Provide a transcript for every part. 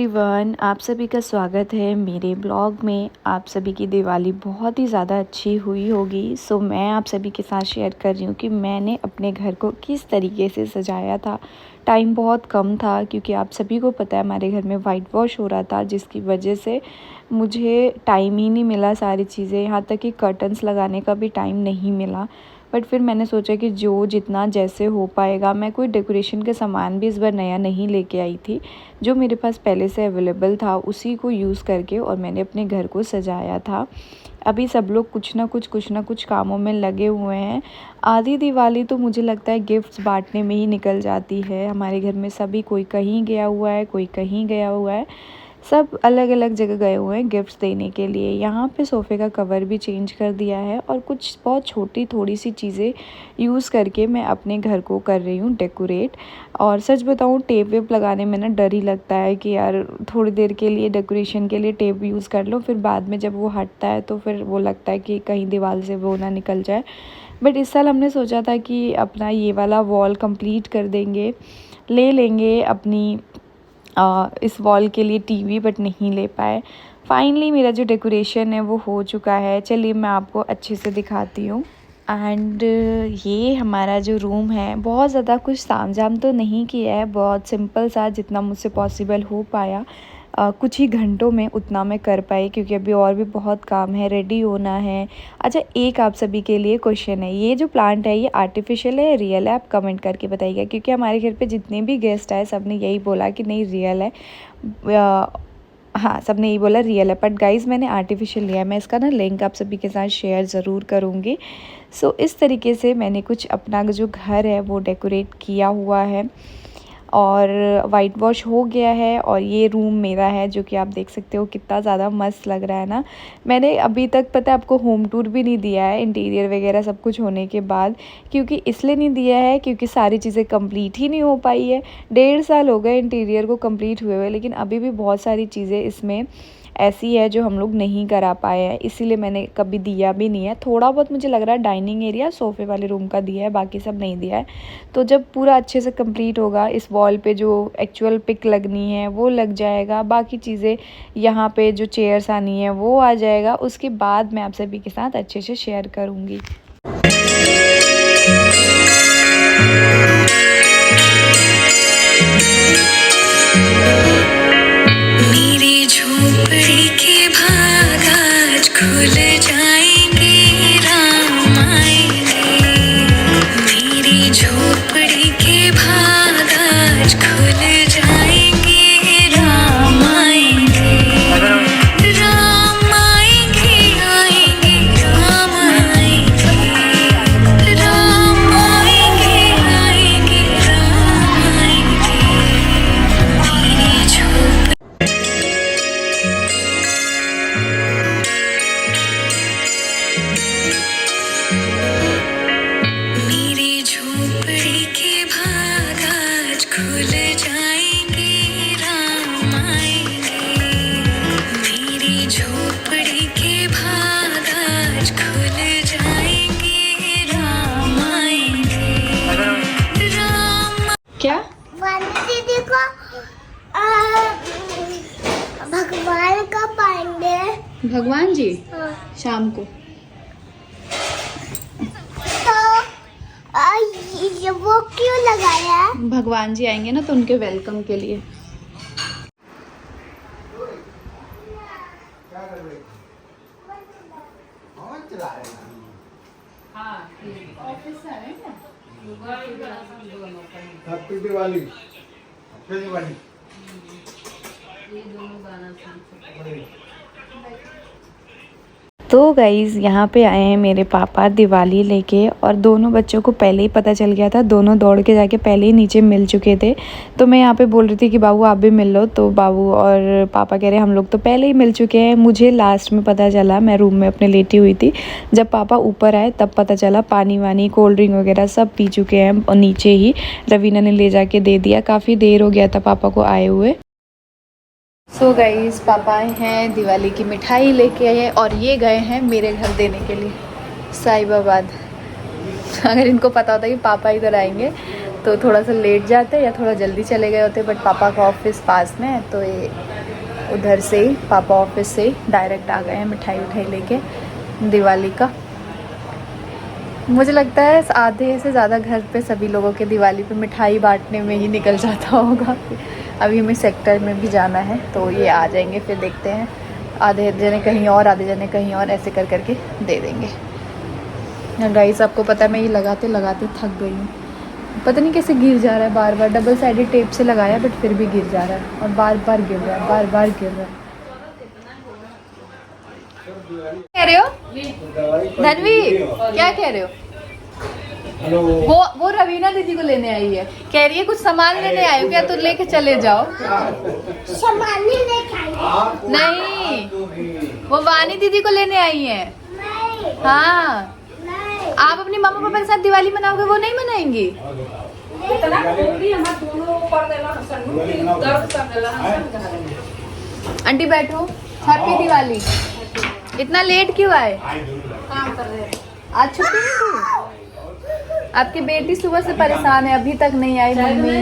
Everyone, आप सभी का स्वागत है मेरे ब्लॉग में। आप सभी की दिवाली बहुत ही ज़्यादा अच्छी हुई होगी। सो मैं आप सभी के साथ शेयर कर रही हूँ कि मैंने अपने घर को किस तरीके से सजाया था। टाइम बहुत कम था क्योंकि आप सभी को पता है हमारे घर में वाइट वॉश हो रहा था, जिसकी वजह से मुझे टाइम ही नहीं मिला सारी चीज़ें, यहाँ तक कि कर्टन्स लगाने का भी टाइम नहीं मिला। बट फिर मैंने सोचा कि जो जितना जैसे हो पाएगा, मैं कोई डेकोरेशन के सामान भी इस बार नया नहीं लेके आई थी। जो मेरे पास पहले से अवेलेबल था उसी को यूज़ करके और मैंने अपने घर को सजाया था। अभी सब लोग कुछ ना कुछ कामों में लगे हुए हैं। आधी दिवाली तो मुझे लगता है गिफ्ट्स बांटने में ही निकल जाती है। हमारे घर में सभी कोई कहीं गया हुआ है, कोई कहीं गया हुआ है, सब अलग अलग जगह गए हुए हैं गिफ्ट्स देने के लिए। यहाँ पे सोफ़े का कवर भी चेंज कर दिया है और कुछ बहुत छोटी थोड़ी सी चीज़ें यूज़ करके मैं अपने घर को कर रही हूँ डेकोरेट। और सच बताऊँ, टेप वेप लगाने में ना डर ही लगता है कि यार थोड़ी देर के लिए डेकोरेशन के लिए टेप यूज़ कर लो, फिर बाद में जब वो हटता है तो फिर वो लगता है कि कहीं दीवार से वो ना निकल जाए। बट इस साल हमने सोचा था कि अपना ये वाला वॉल कंप्लीट कर देंगे, ले लेंगे अपनी इस वॉल के लिए टीवी, बट नहीं ले पाए। फाइनली मेरा जो डेकोरेशन है वो हो चुका है। चलिए मैं आपको अच्छे से दिखाती हूँ। एंड ये हमारा जो रूम है, बहुत ज़्यादा कुछ तामझाम तो नहीं किया है, बहुत सिंपल सा जितना मुझसे पॉसिबल हो पाया। कुछ ही घंटों में उतना मैं कर पाई क्योंकि अभी और भी बहुत काम है, रेडी होना है। अच्छा, एक आप सभी के लिए क्वेश्चन है, ये जो प्लांट है ये आर्टिफिशियल है या रियल है? आप कमेंट करके बताइएगा, क्योंकि हमारे घर पे जितने भी गेस्ट आए सब ने यही बोला कि नहीं रियल है। हाँ, सब ने यही बोला रियल है, बट गाइज़ मैंने आर्टिफिशियल लिया है। मैं इसका ना लिंक आप सभी के साथ शेयर ज़रूर करूँगी। सो इस तरीके से मैंने कुछ अपना जो घर है वो डेकोरेट किया हुआ है और वाइट वॉश हो गया है। और ये रूम मेरा है जो कि आप देख सकते हो कितना ज़्यादा मस्त लग रहा है ना। मैंने अभी तक पता है आपको होम टूर भी नहीं दिया है इंटीरियर वगैरह सब कुछ होने के बाद, क्योंकि इसलिए नहीं दिया है क्योंकि सारी चीज़ें कंप्लीट ही नहीं हो पाई है। 1.5 साल हो गए इंटीरियर को कंप्लीट हुए हुए, लेकिन अभी भी बहुत सारी चीज़ें इसमें ऐसी है जो हम लोग नहीं करा पाए हैं, इसीलिए मैंने कभी दिया भी नहीं है। थोड़ा बहुत मुझे लग रहा है डाइनिंग एरिया सोफ़े वाले रूम का दिया है, बाकी सब नहीं दिया है। तो जब पूरा अच्छे से कंप्लीट होगा, इस वॉल पे जो एक्चुअल पिक लगनी है वो लग जाएगा, बाकी चीज़ें यहाँ पे जो चेयर्स आनी है वो आ जाएगा, उसके बाद मैं आप सभी के साथ अच्छे से शेयर करूँगी। मेरी झोपड़ी के भाग आज खुल जाएंगे, राम आएंगे। मेरी झोपड़ी के भाग आज खुल जाएंगे, राम आएंगे। राम आएंगे, आएंगे, राम आएंगे। राम आएंगे, आएंगे, राम आएंगे। मेरी झोपड़ी मेरी झोपड़ी के भाग आज खुल जाएंगे, राम आएंगे। मेरी झोपड़ी के भाग आज खुल जाएंगे, राम आएंगे। राम क्या दीदी को भगवान का पाएंगे। भगवान जी हाँ, शाम को? तो ये वो क्यों लगाया है? भगवान जी आएंगे ना तो उनके वेलकम के लिए। हैप्पी दिवाली। हैप्पी दिवाली। तो गाइज़ यहाँ पे आए हैं मेरे पापा दिवाली लेके, और दोनों बच्चों को पहले ही पता चल गया था, दोनों दौड़ के जाके पहले ही नीचे मिल चुके थे। तो मैं यहाँ पे बोल रही थी कि बाबू आप भी मिल लो, तो बाबू और पापा कह रहे हम लोग तो पहले ही मिल चुके हैं। मुझे लास्ट में पता चला, मैं रूम में अपने लेटी हुई थी, जब पापा ऊपर आए तब पता चला। पानी वानी कोल्ड ड्रिंक वगैरह सब पी चुके हैं और नीचे ही रवीना ने ले जाके दे दिया। काफ़ी देर हो गया था पापा को आए हुए। सो गाइस, पापा आए हैं, दिवाली की मिठाई लेके आए हैं और ये गए हैं मेरे घर देने के लिए साहिबाबाद। अगर इनको पता होता कि पापा इधर आएंगे तो थोड़ा सा लेट जाते या थोड़ा जल्दी चले गए होते, बट पापा का ऑफिस पास में है तो ये उधर से ही पापा ऑफिस से डायरेक्ट आ गए हैं मिठाई उठाई लेके दिवाली का। मुझे लगता है आधे से ज़्यादा घर पे सभी लोगों के दिवाली पे मिठाई बांटने में ही निकल जाता होगा। अभी हमें सेक्टर में भी जाना है तो ये आ जाएंगे, फिर देखते हैं, आधे जने कहीं और आधे जने कहीं और, ऐसे कर करके दे देंगे। गाइस आपको पता है मैं ये लगाते लगाते थक गई हूँ, पता नहीं कैसे गिर जा रहा है बार बार। डबल साइडेड टेप से लगाया बट फिर भी गिर जा रहा है और बार बार गिर रहा है, बार बार गिर रहा है। कह रहे हो धनवी, क्या कह रहे हो? हेलो। वो रवीना दीदी को लेने आई है, कह रही है कुछ सामान लेने आई हो क्या, तो लेके चले जाओ। सामान नहीं लेके आई। नहीं, वो वानी दीदी को लेने आई है। नहीं, हाँ, नहीं। आप अपनी मम्मा पापा के साथ दिवाली मनाओगे, वो नहीं मनाएंगी? आंटी बैठो, हैप्पी दिवाली। इतना लेट क्यों आए? आज छुट्टी नहीं थी? आपकी बेटी सुबह से परेशान है, अभी तक नहीं आई मम्मी।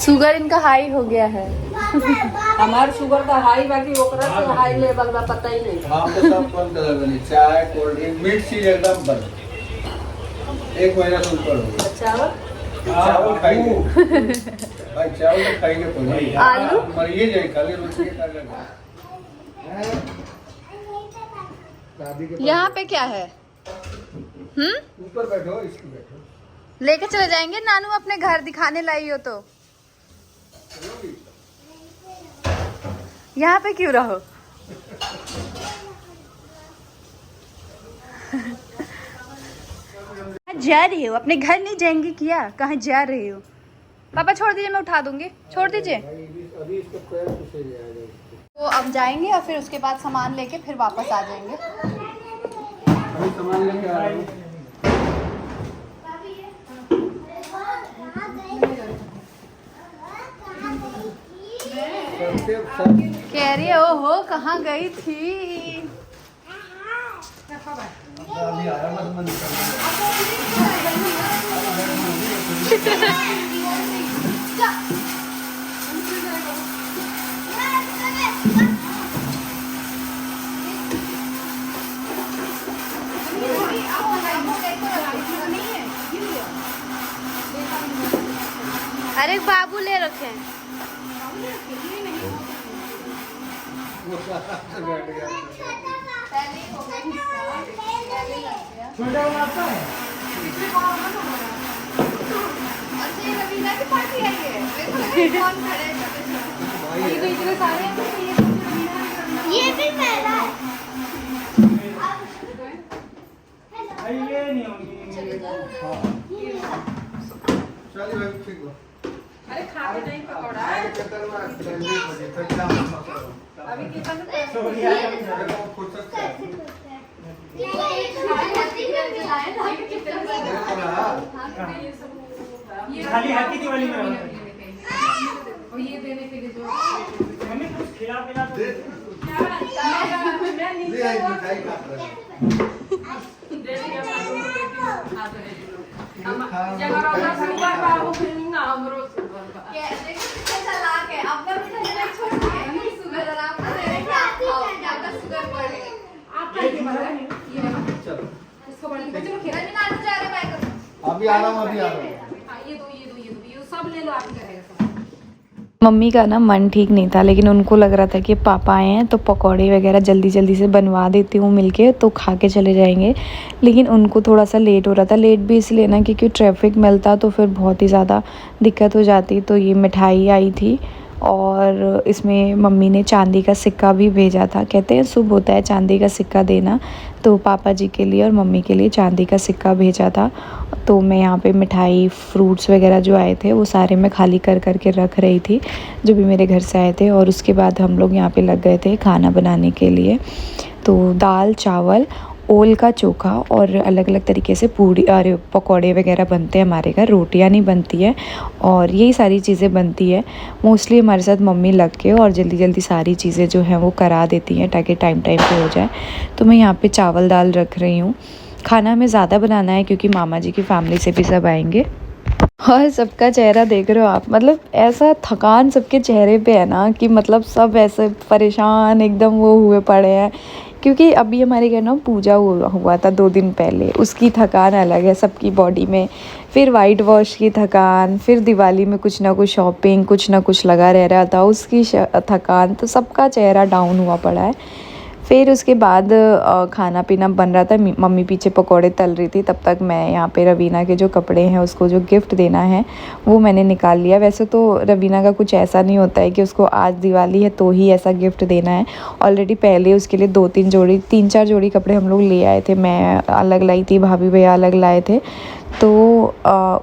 शुगर इनका हाई हो गया है। हमारे शुगर का हाई, बाकी ओकरा से हाई लेवल का पता ही नहीं। हाँ तो सब बंद कर देनी, चाय कोल्ड ड्रिंक मीठ चीज एकदम बंद। 1 महीना से ऊपर हो गया। चावल खाइए भाई, चावल तो खाइए पहले। आलू मरिए जाए खाली रोटी खा कर। दादी के यहाँ पे क्या है? ऊपर बैठो, इसकी बैठो। लेके चले जाएंगे नानू, अपने घर दिखाने लाई हो तो। यहाँ पे क्यों रहो? जा रही हो? अपने घर नहीं जाएंगे क्या? कहाँ जा रही हो? पापा छोड़ दीजिए, मैं उठा दूंगी, छोड़ दीजिए। अभी इसके पैर घुसे जाएगा। तो अब जाएंगे और फिर उसके बाद सामान लेके फिर वापस आ जाएंगे। अभी सामान लेके आ रहे हैं। कह रही है ओहो कहाँ गई थी? अभी आया मत मन अरे बाबू ले रखे हैं। ये भी मेरा है। चलिए भाई ठीक हो। अरे खाते नहीं पकौड़ा। अभी खाली हैप्पी दिवाली में और ये देने के लिए जो मम्मी कुछ खिला पिला दो। ले आई मिठाई खा रहे अभी आ रहा हूँ, अभी आ रहा हूँ। ये सब ले लो, आप ही करेगा सब। मम्मी का ना मन ठीक नहीं था, लेकिन उनको लग रहा था कि पापा आए हैं तो पकौड़े वगैरह जल्दी जल्दी से बनवा देती हूँ मिलके, तो खा के चले जाएंगे। लेकिन उनको थोड़ा सा लेट हो रहा था, लेट भी इसलिए ना क्योंकि ट्रैफिक मिलता तो फिर बहुत ही ज़्यादा दिक्कत हो जाती। तो ये मिठाई आई थी और इसमें मम्मी ने चांदी का सिक्का भी भेजा था। कहते हैं शुभ होता है चांदी का सिक्का देना, तो पापा जी के लिए और मम्मी के लिए चांदी का सिक्का भेजा था। तो मैं यहाँ पे मिठाई फ्रूट्स वगैरह जो आए थे वो सारे मैं खाली कर करके रख रही थी, जो भी मेरे घर से आए थे। और उसके बाद हम लोग यहाँ पे लग गए थे खाना बनाने के लिए। तो दाल चावल, ओल का चोखा और अलग अलग तरीके से पूड़ी और पकौड़े वगैरह बनते हैं हमारे घर, रोटियां नहीं बनती है और यही सारी चीज़ें बनती है। मोस्टली हमारे साथ मम्मी लग के और जल्दी जल्दी सारी चीज़ें जो हैं वो करा देती हैं ताकि टाइम टाइम पे हो जाए। तो मैं यहाँ पे चावल दाल रख रही हूँ खाना हमें ज़्यादा बनाना है क्योंकि मामा जी की फैमिली से भी सब आएंगे। और सबका चेहरा देख रहे हो आप, मतलब ऐसा थकान सबके चेहरे पे है ना कि मतलब सब ऐसे परेशान एकदम वो हुए पड़े हैं, क्योंकि अभी हमारे घर ना पूजा हुआ था 2 दिन पहले, उसकी थकान अलग है सबकी बॉडी में। फिर वाइट वॉश की थकान, फिर दिवाली में कुछ ना कुछ शॉपिंग, कुछ ना कुछ लगा रह रहा था, उसकी थकान, तो सबका चेहरा डाउन हुआ पड़ा है। फिर उसके बाद खाना पीना बन रहा था, मम्मी पीछे पकोड़े तल रही थी, तब तक मैं यहाँ पे रवीना के जो कपड़े हैं उसको जो गिफ्ट देना है वो मैंने निकाल लिया। वैसे तो रवीना का कुछ ऐसा नहीं होता है कि उसको आज दिवाली है तो ही ऐसा गिफ्ट देना है, ऑलरेडी पहले उसके लिए 3 4 जोड़ी कपड़े हम लोग ले आए थे, मैं अलग लाई थी, भाभी भैया अलग लाए थे, तो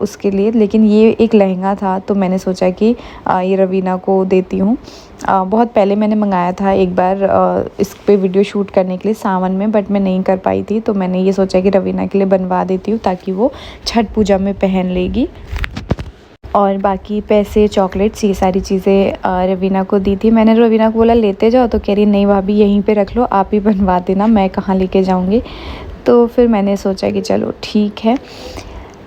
उसके लिए। लेकिन ये एक लहंगा था तो मैंने सोचा कि ये रवीना को देती हूँ। बहुत पहले मैंने मंगाया था एक बार इस पे वीडियो शूट करने के लिए सावन में, बट मैं नहीं कर पाई थी, तो मैंने ये सोचा कि रवीना के लिए बनवा देती हूँ ताकि वो छठ पूजा में पहन लेगी। और बाकी पैसे, चॉकलेट्स, ये सारी चीज़ें रवीना को दी थी। मैंने रवीना को बोला लेते जाओ, तो कह रही नहीं भाभी यहीं पे रख लो, आप ही बनवा देना, मैं कहाँ लेके जाऊँगी। तो फिर मैंने सोचा कि चलो ठीक है।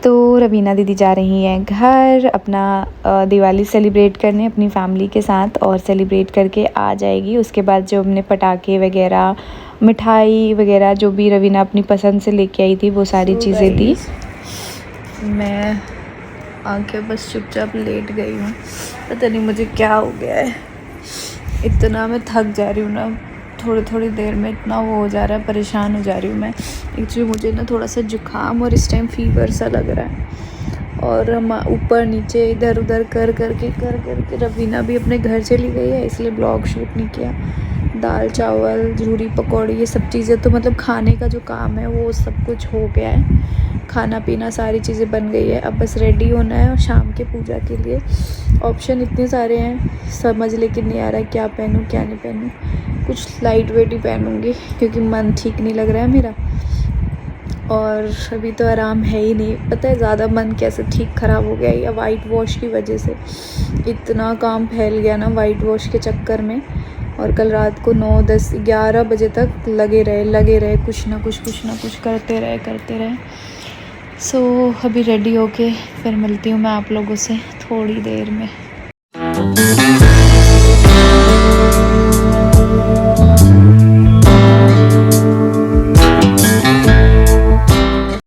तो रवीना दीदी जा रही हैं घर अपना दिवाली सेलिब्रेट करने अपनी फैमिली के साथ, और सेलिब्रेट करके आ जाएगी। उसके बाद जो हमने पटाखे वगैरह, मिठाई वगैरह जो भी रवीना अपनी पसंद से लेके आई थी वो सारी चीज़ें दी। मैं आंखें बस चुपचाप लेट गई हूँ, पता नहीं मुझे क्या हो गया है, इतना मैं थक जा रही हूँ ना, थोड़ी देर में इतना वो हो जा रहा है, परेशान हो जा रही हूँ मैं। एक्चुअली मुझे ना थोड़ा सा जुकाम और इस टाइम फीवर सा लग रहा है, और हम ऊपर नीचे इधर उधर कर करके रवीना भी अपने घर चली गई है, इसलिए ब्लॉग शूट नहीं किया। दाल चावल, झूरी पकौड़ी, ये सब चीज़ें तो मतलब खाने का जो काम है वो सब कुछ हो गया है, खाना पीना सारी चीज़ें बन गई है। अब बस रेडी होना है और शाम के पूजा के लिए ऑप्शन इतने सारे हैं, समझ लेकिन नहीं आ रहा है क्या पहनूं क्या नहीं पहनूं। कुछ लाइट वेट ही पहनूंगी क्योंकि मन ठीक नहीं लग रहा है मेरा, और अभी तो आराम है ही नहीं। पता है ज़्यादा मन कैसे ठीक ख़राब हो गया, या वाइट वॉश की वजह से इतना काम फैल गया ना वाइट वॉश के चक्कर में। और कल रात को 9, 10, 11 बजे तक लगे रहे, कुछ ना कुछ करते रहे। सो अभी रेडी होके फिर मिलती हूँ मैं आप लोगों से थोड़ी देर में।